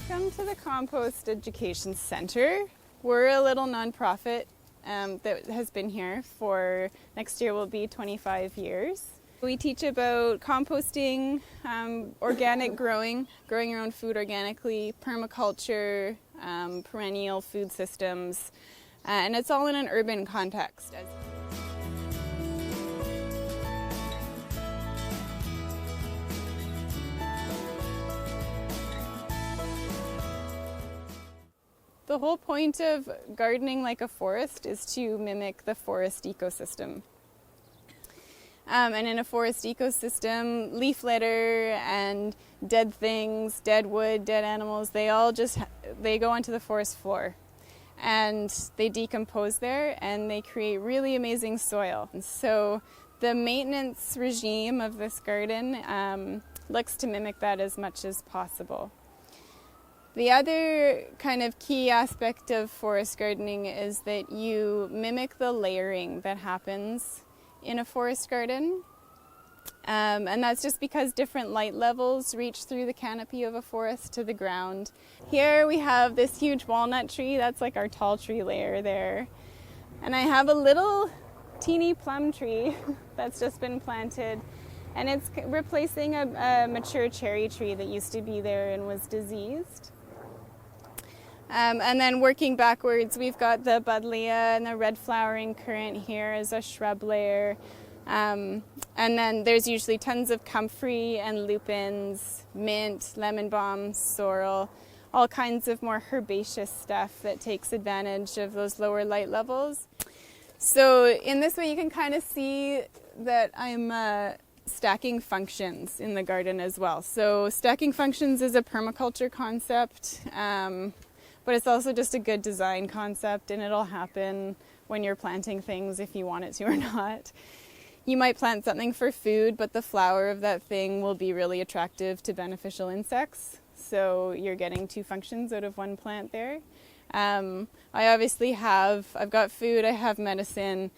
Welcome to the Compost Education Centre. We're a little nonprofit that has been here for, next year will be 25 years. We teach about composting, organic growing your own food organically, permaculture, perennial food systems, and it's all in an urban context. The whole point of gardening like a forest is to mimic the forest ecosystem. And in a forest ecosystem, leaf litter and dead things, dead wood, dead animals, they go onto the forest floor and they decompose there and they create really amazing soil. And so the maintenance regime of this garden looks to mimic that as much as possible. The other kind of key aspect of forest gardening is that you mimic the layering that happens in a forest garden. And that's just because different light levels reach through the canopy of a forest to the ground. Here we have this huge walnut tree, that's like our tall tree layer there. And I have a little teeny plum tree that's just been planted. And it's replacing a mature cherry tree that used to be there and was diseased. And then working backwards, we've got the buddleia and the red flowering currant here as a shrub layer. And then there's usually tons of comfrey and lupins, mint, lemon balm, sorrel, all kinds of more herbaceous stuff that takes advantage of those lower light levels. So in this way you can kind of see that I'm stacking functions in the garden as well. So stacking functions is a permaculture concept. But it's also just a good design concept, and it'll happen when you're planting things if you want it to or not. You might plant something for food, but the flower of that thing will be really attractive to beneficial insects. So you're getting two functions out of one plant there. I've got food, I have medicine.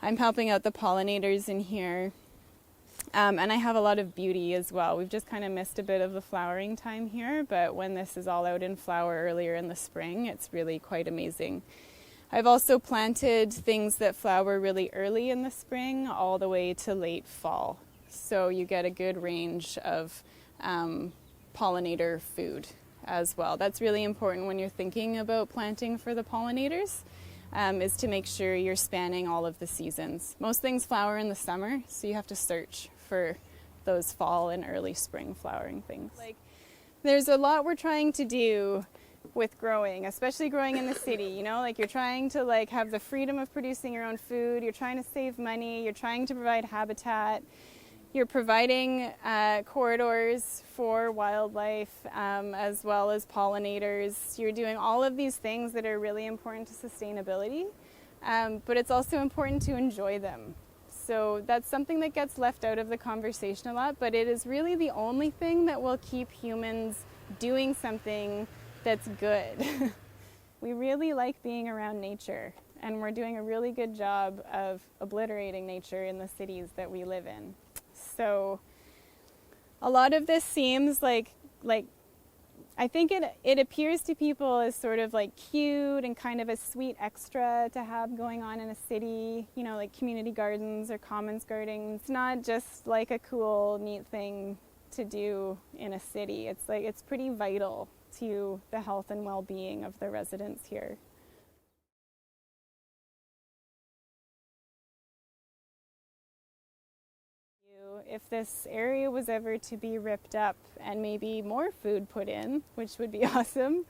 I'm helping out the pollinators in here. And I have a lot of beauty as well. We've just kind of missed a bit of the flowering time here, but when this is all out in flower earlier in the spring, it's really quite amazing. I've also planted things that flower really early in the spring all the way to late fall. So you get a good range of pollinator food as well. That's really important when you're thinking about planting for the pollinators. Is to make sure you're spanning all of the seasons. Most things flower in the summer, so you have to search for those fall and early spring flowering things. There's a lot we're trying to do with growing, especially growing in the city, you're trying to have the freedom of producing your own food, you're trying to save money, you're trying to provide habitat, you're providing corridors for wildlife as well as pollinators. You're doing all of these things that are really important to sustainability, but it's also important to enjoy them. So that's something that gets left out of the conversation a lot, but it is really the only thing that will keep humans doing something that's good. We really like being around nature, and we're doing a really good job of obliterating nature in the cities that we live in. So a lot of this seems like I think it appears to people as sort of cute and kind of a sweet extra to have going on in a city, like community gardens or commons gardening. It's not just like a cool, neat thing to do in a city. It's pretty vital to the health and well-being of the residents here. If this area was ever to be ripped up and maybe more food put in, which would be awesome,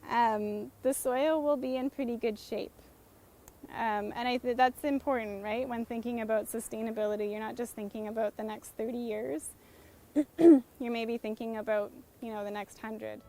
the soil will be in pretty good shape. And I think that's important, right? When thinking about sustainability, you're not just thinking about the next 30 years. You're maybe thinking about, the next 100.